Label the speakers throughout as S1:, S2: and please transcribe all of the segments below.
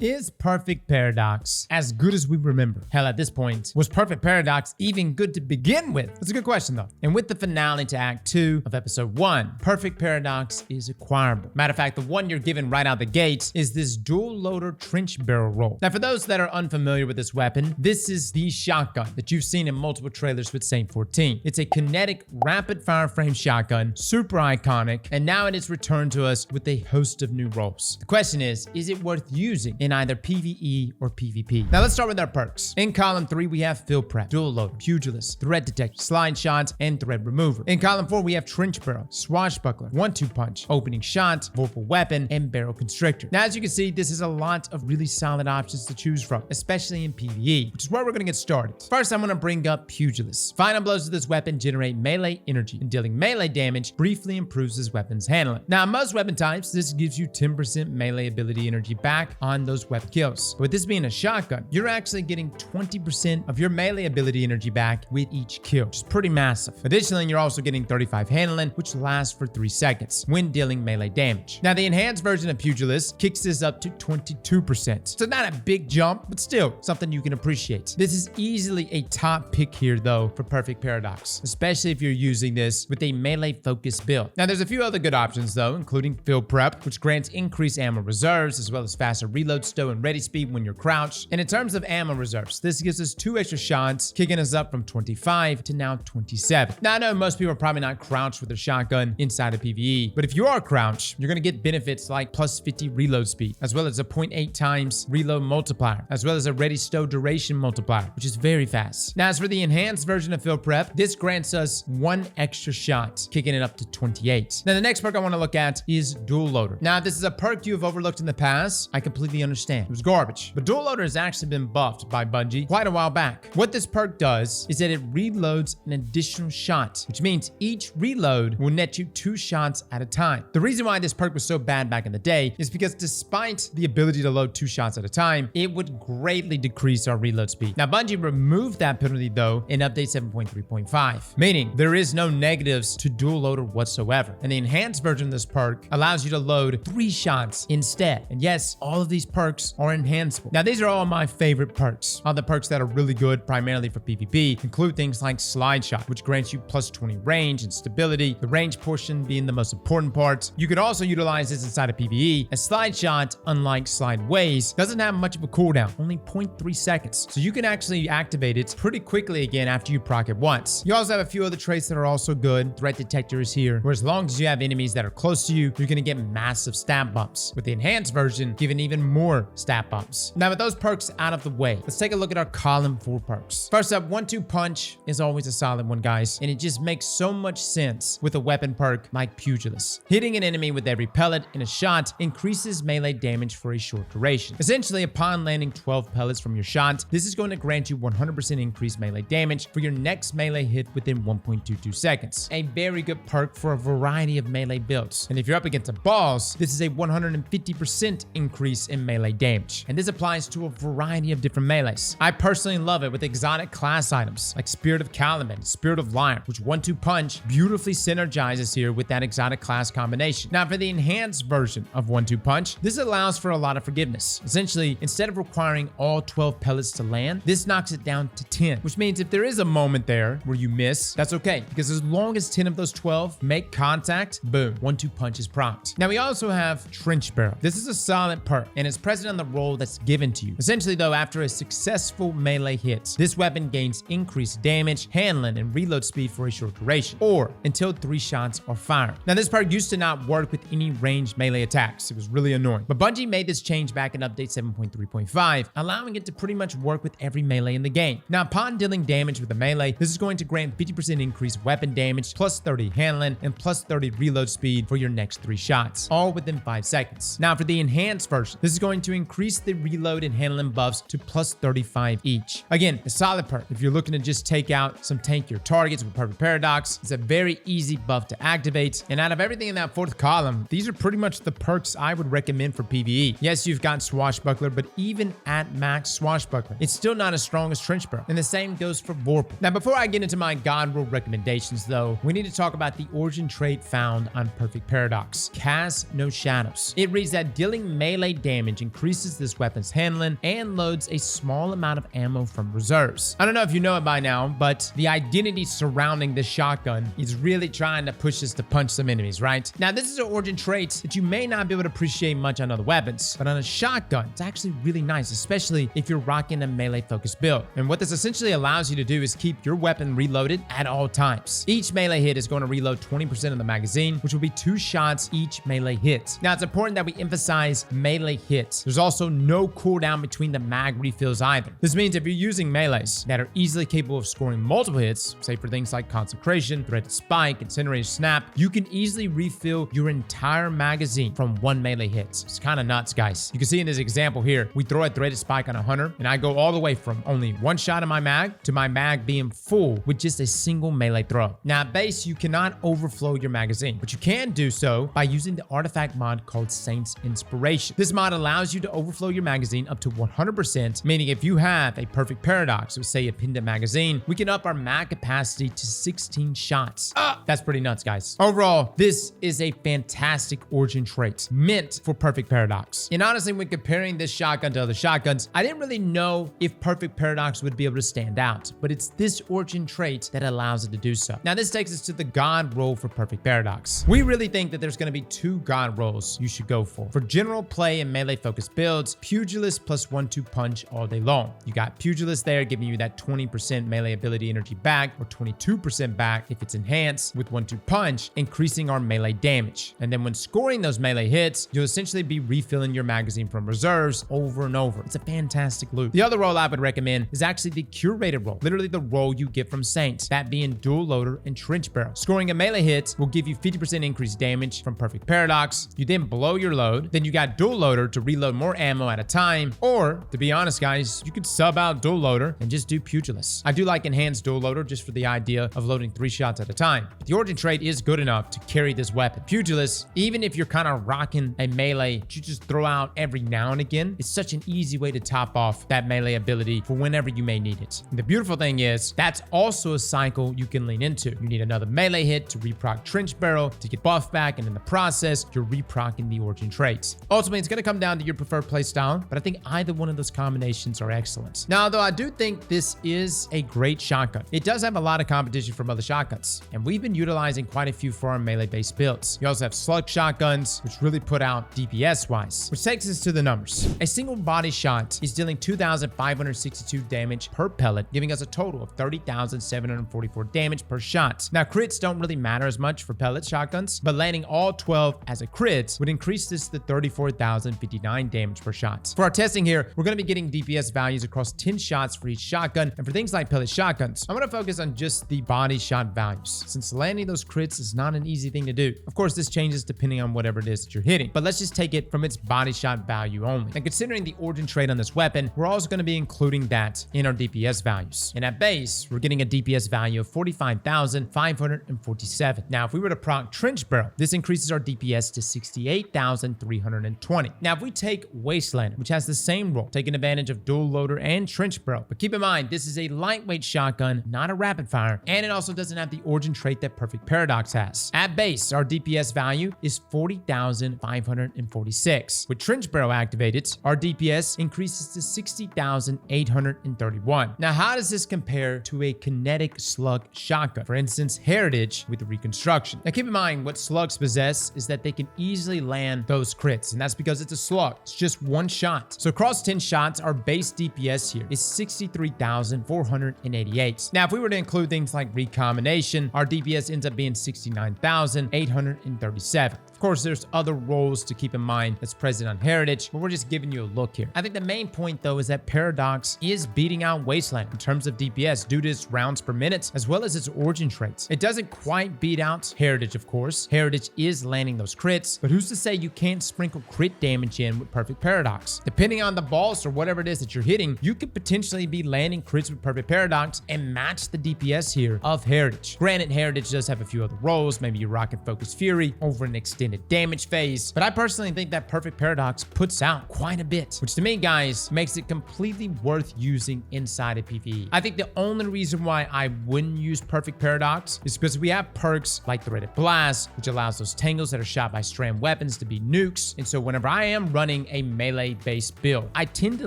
S1: Is Perfect Paradox as good as we remember? Hell, at this point, was Perfect Paradox even good to begin with? That's a good question, though. And with the finale to Act 2 of Episode 1, Perfect Paradox is acquirable. Matter of fact, the one you're given right out the gate is this dual-loader trench barrel roll. Now, for those that are unfamiliar with this weapon, this is the shotgun that you've seen in multiple trailers with Saint 14. It's a kinetic, rapid-fire frame shotgun, super iconic, and now it is returned to us with a host of new roles. The question is it worth using in either PvE or PvP? Now let's start with our perks. In column 3, we have Field Prep, Dual Loader, Pugilist, Threat Detector, Slide Shot, and Threat Remover. In column 4, we have Trench Barrel, Swashbuckler, 1-2 Punch, Opening Shot, Vorpal Weapon, and Barrel Constrictor. Now as you can see, this is a lot of really solid options to choose from, especially in PvE, which is where we're going to get started. First, I'm going to bring up Pugilist. Final blows of this weapon generate melee energy, and dealing melee damage briefly improves this weapon's handling. Now in most weapon types, this gives you 10% melee ability energy back on those weapon kills. But with this being a shotgun, you're actually getting 20% of your melee ability energy back with each kill, which is pretty massive. Additionally, you're also getting 35 handling, which lasts for 3 seconds when dealing melee damage. Now, the enhanced version of Pugilist kicks this up to 22%. So not a big jump, but still something you can appreciate. This is easily a top pick here, though, for Perfect Paradox, especially if you're using this with a melee-focused build. Now, there's a few other good options, though, including Field Prep, which grants increased ammo reserves, as well as faster reload stow and ready speed when you're crouched. And in terms of ammo reserves, this gives us 2 extra shots, kicking us up from 25 to now 27. Now, I know most people are probably not crouched with a shotgun inside of PvE, but if you are crouched, you're going to get benefits like plus 50 reload speed, as well as a 0.8 times reload multiplier, as well as a ready stow duration multiplier, which is very fast. Now, as for the enhanced version of Field Prep, this grants us 1 extra shot, kicking it up to 28. Now, the next perk I want to look at is Dual Loader. Now, if this is a perk you have overlooked in the past, I completely understand. It was garbage. But Dual Loader has actually been buffed by Bungie quite a while back. What this perk does is that it reloads an additional shot, which means each reload will net you 2 shots at a time. The reason why this perk was so bad back in the day is because despite the ability to load 2 shots at a time, it would greatly decrease our reload speed. Now, Bungie removed that penalty, though, in update 7.3.5, meaning there is no negatives to Dual Loader whatsoever. And the enhanced version of this perk allows you to load 3 shots instead. And yes, all of these perks are enhanceable. Now, these are all my favorite perks. All the perks that are really good, primarily for PvP, include things like Slide Shot, which grants you plus 20 range and stability, the range portion being the most important part. You could also utilize this inside of PvE, as Slide Shot, unlike Slide Ways, doesn't have much of a cooldown, only 0.3 seconds. So you can actually activate it pretty quickly again after you proc it once. You also have a few other traits that are also good. Threat Detector is here, where as long as you have enemies that are close to you, you're going to get massive stat bumps, with the enhanced version giving even more stat bumps. Now, with those perks out of the way, let's take a look at our column 4 perks. First up, 1-2 Punch is always a solid one, guys, and it just makes so much sense with a weapon perk like Pugilist. Hitting an enemy with every pellet in a shot increases melee damage for a short duration. Essentially, upon landing 12 pellets from your shot, this is going to grant you 100% increased melee damage for your next melee hit within 1.22 seconds. A very good perk for a variety of melee builds. And if you're up against a boss, this is a 150% increase in melee damage. And this applies to a variety of different melees. I personally love it with exotic class items like Spirit of Caliban, Spirit of Lion, which 1-2 Punch beautifully synergizes here with that exotic class combination. Now, for the enhanced version of 1-2 Punch, this allows for a lot of forgiveness. Essentially, instead of requiring all 12 pellets to land, this knocks it down to 10, which means if there is a moment there where you miss, that's okay, because as long as 10 of those 12 make contact, boom, 1-2 Punch is procced. Now, we also have Trench Barrel. This is a solid perk, and it's present on the roll that's given to you. Essentially, though, after a successful melee hit, this weapon gains increased damage, handling, and reload speed for a short duration, or until 3 shots are fired. Now, this perk used to not work with any ranged melee attacks. It was really annoying. But Bungie made this change back in update 7.3.5, allowing it to pretty much work with every melee in the game. Now, upon dealing damage with a melee, this is going to grant 50% increased weapon damage, plus 30 handling, and plus 30 reload speed for your next 3 shots, all within 5 seconds. Now, for the enhanced version, this is going to increase the reload and handling buffs to plus 35 each. Again, a solid perk if you're looking to just take out some tankier targets with Perfect Paradox. It's a very easy buff to activate, and out of everything in that 4th column, these are pretty much the perks I would recommend for PvE. Yes, you've got Swashbuckler, but even at max Swashbuckler, it's still not as strong as Trench Barrel, and the same goes for Vorpal. Now, before I get into my God Rule recommendations, though, we need to talk about the origin trait found on Perfect Paradox, Cast No Shadows. It reads that dealing melee damage increases this weapon's handling and loads a small amount of ammo from reserves. I don't know if you know it by now, but the identity surrounding this shotgun is really trying to push us to punch some enemies, right? Now, this is an origin trait that you may not be able to appreciate much on other weapons, but on a shotgun, it's actually really nice, especially if you're rocking a melee-focused build. And what this essentially allows you to do is keep your weapon reloaded at all times. Each melee hit is going to reload 20% of the magazine, which will be 2 shots each melee hit. Now, it's important that we emphasize melee hits. There's also no cooldown between the mag refills either. This means if you're using melees that are easily capable of scoring multiple hits, say for things like Consecration, Threaded Spike, Incinerator Snap, you can easily refill your entire magazine from 1 melee hit. It's kind of nuts, guys. You can see in this example here, we throw a Threaded Spike on a hunter, and I go all the way from only 1 shot in my mag to my mag being full with just a single melee throw. Now, at base, you cannot overflow your magazine, but you can do so by using the artifact mod called Saint's Inspiration. This mod allows you to overflow your magazine up to 100%, meaning if you have a perfect paradox, so say a Epidemic magazine, we can up our mag capacity to 16 shots. That's pretty nuts, guys. Overall, this is a fantastic origin trait meant for perfect paradox. And honestly, when comparing this shotgun to other shotguns, I didn't really know if perfect paradox would be able to stand out, but it's this origin trait that allows it to do so. Now, this takes us to the god role for perfect paradox. We really think that there's going to be 2 god roles you should go for. For general play and melee focused builds, Pugilist plus 1-2 punch all day long. You got Pugilist there giving you that 20% melee ability energy back, or 22% back if it's enhanced, with 1-2 punch, increasing our melee damage. And then when scoring those melee hits, you'll essentially be refilling your magazine from reserves over and over. It's a fantastic loop. The other role I would recommend is actually the curated role, literally the role you get from Saint, that being dual loader and trench barrel. Scoring a melee hit will give you 50% increased damage from perfect paradox. You then blow your load, then you got dual loader to reload more ammo at a time, or to be honest, guys, you could sub out dual loader and just do Pugilist. I do like enhanced dual loader just for the idea of loading 3 shots at a time, but the origin trait is good enough to carry this weapon. Pugilist, even if you're kind of rocking a melee you just throw out every now and again, it's such an easy way to top off that melee ability for whenever you may need it. And the beautiful thing is that's also a cycle you can lean into. You need another melee hit to reproc trench barrel to get buff back, and in the process you're reprocking the origin traits. Ultimately, it's going to come down to your preferred playstyle, but I think either one of those combinations are excellent. Now, though, I do think this is a great shotgun. It does have a lot of competition from other shotguns, and we've been utilizing quite a few for our melee-based builds. You also have slug shotguns, which really put out DPS-wise, which takes us to the numbers. A single body shot is dealing 2,562 damage per pellet, giving us a total of 30,744 damage per shot. Now, crits don't really matter as much for pellet shotguns, but landing all 12 as a crit would increase this to 34,059 damage per shot. For our testing here, we're going to be getting DPS values across 10 shots for each shotgun, and for things like pellet shotguns, I'm going to focus on just the body shot values, since landing those crits is not an easy thing to do. Of course, this changes depending on whatever it is that you're hitting, but let's just take it from its body shot value only. And considering the origin trait on this weapon, we're also going to be including that in our DPS values. And at base, we're getting a DPS value of 45,547. Now, if we were to proc trench barrel, this increases our DPS to 68,320. Now, if we take Wasteland, which has the same role, taking advantage of dual loader and trench barrel, but keep in mind, this is a lightweight shotgun, not a rapid fire, and it also doesn't have the origin trait that perfect paradox has. At base, our DPS value is 40,546. With trench barrel activated, our DPS increases to 60,831. Now, how does this compare to a kinetic slug shotgun? For instance, Heritage with the reconstruction. Now, keep in mind, what slugs possess is that they can easily land those crits, and that's because it's a slug. It's just 1 shot. So across 10 shots, our base DPS here is 63,488. Now, if we were to include things like recombination, our DPS ends up being 69,837. Of course, there's other roles to keep in mind that's present on Heritage, but we're just giving you a look here. I think the main point, though, is that Paradox is beating out Wasteland in terms of DPS due to its rounds per minute, as well as its origin traits. It doesn't quite beat out Heritage, of course. Heritage is landing those crits, but who's to say you can't sprinkle crit damage in with Perfect Paradox? Depending on the boss or whatever it is that you're hitting, you could potentially be landing crits with Perfect Paradox and match the DPS here of Heritage. Granted, Heritage does have a few other roles. Maybe you're rocking Focus Fury over an extended extended damage phase, but I personally think that Perfect Paradox puts out quite a bit, which to me, guys, makes it completely worth using inside of PvE. I think the only reason why I wouldn't use Perfect Paradox is because we have perks like Threaded Blast, which allows those tangles that are shot by strand weapons to be nukes. And so whenever I am running a melee-based build, I tend to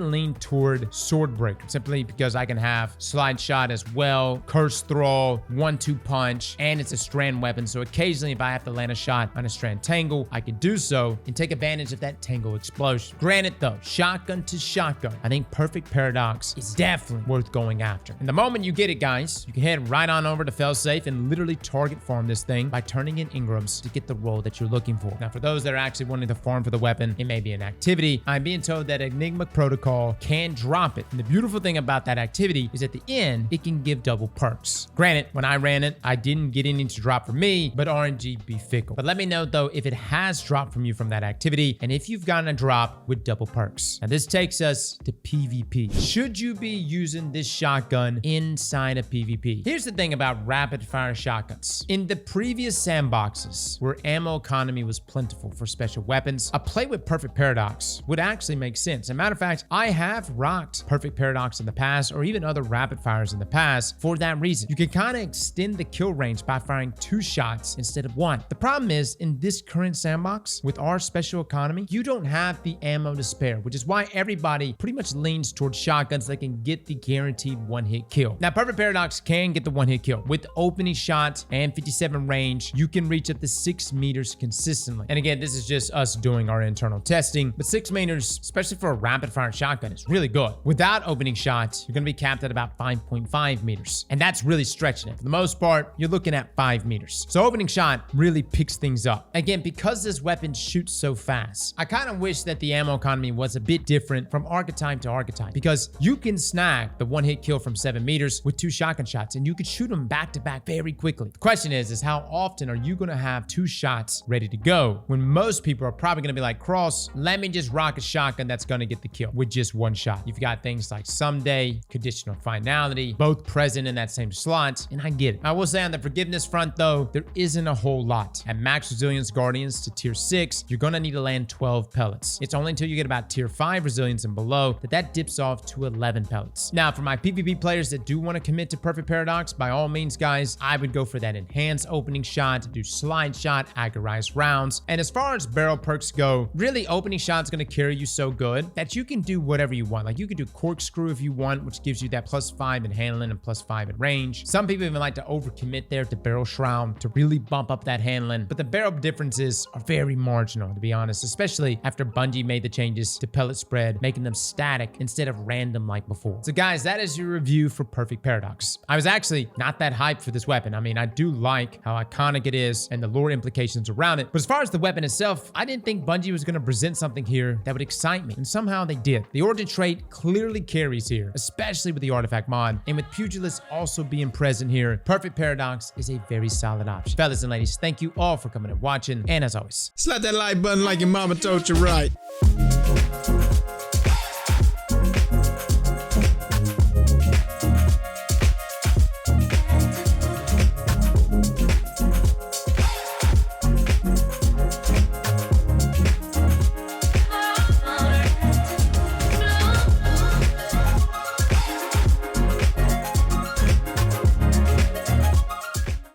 S1: lean toward Swordbreaker, simply because I can have Slide Shot as well, Curse Thrall, 1-2 punch, and it's a strand weapon. So occasionally if I have to land a shot on a strand tangle, I can do so and take advantage of that tangle explosion. Granted though, shotgun to shotgun, I think Perfect Paradox is definitely worth going after. And the moment you get it, guys, you can head right on over to Failsafe and literally target farm this thing by turning in Ingrams to get the roll that you're looking for. Now, for those that are actually wanting to farm for the weapon, it may be an activity. I'm being told that Enigma Protocol can drop it. And the beautiful thing about that activity is at the end, it can give double perks. Granted, when I ran it, I didn't get any to drop for me, but RNG be fickle. But let me know though if it has dropped from you from that activity and if you've gotten a drop with double perks. Now this takes us to PvP. Should you be using this shotgun inside of PvP? Here's the thing about rapid fire shotguns. In the previous sandboxes where ammo economy was plentiful for special weapons, a play with Perfect Paradox would actually make sense. As a matter of fact, I have rocked Perfect Paradox in the past or even other rapid fires in the past for that reason. You can kind of extend the kill range by firing 2 shots instead of 1. The problem is in this current sandbox with our special economy, you don't have the ammo to spare, which is why everybody pretty much leans towards shotguns that can get the guaranteed 1-hit kill. Now, Perfect Paradox can get the 1-hit kill. With opening shot and 57 range, you can reach up to 6 meters consistently. And again, this is just us doing our internal testing, but 6 meters, especially for a rapid fire shotgun, is really good. Without opening shots, you're gonna be capped at about 5.5 meters. And that's really stretching it. For the most part, you're looking at 5 meters. So opening shot really picks things up. Again, because this weapon shoots so fast, I kind of wish that the ammo economy was a bit different from archetype to archetype, because you can snag the 1-hit kill from 7 meters with 2 shotgun shots and you can shoot them back to back very quickly. The question is how often are you gonna have 2 shots ready to go when most people are probably gonna be like, Cross, let me just rock a shotgun that's gonna get the kill with just 1 shot. You've got things like Someday, Conditional Finality, both present in that same slot, and I get it. I will say on the forgiveness front though, there isn't a whole lot. At max resilience Guardians to tier 6, you're gonna need to land 12 pellets. It's only until you get about tier 5 resilience and below that dips off to 11 pellets. Now, for my PvP players that do want to commit to Perfect Paradox, by all means, guys, I would go for that enhanced opening shot, do slide shot, agorized rounds. And as far as barrel perks go, really opening shot's going to carry you so good that you can do whatever you want. Like you could do corkscrew if you want, which gives you that +5 in handling and +5 in range. Some people even like to overcommit there to barrel shroud to really bump up that handling, but the barrel differences are very marginal, to be honest, especially after Bungie made the changes to pellet spread, making them static instead of random like before. So guys, that is your review for Perfect Paradox. I was actually not that hyped for this weapon. I mean, I do like how iconic it is and the lore implications around it, but as far as the weapon itself, I didn't think Bungie was going to present something here that would excite me, and somehow they did. The origin trait clearly carries here, especially with the artifact mod, and with Pugilist also being present here, Perfect Paradox is a very solid option. Fellas and ladies, thank you all for coming and watching, and as always,
S2: slap that like button like your mama told you right.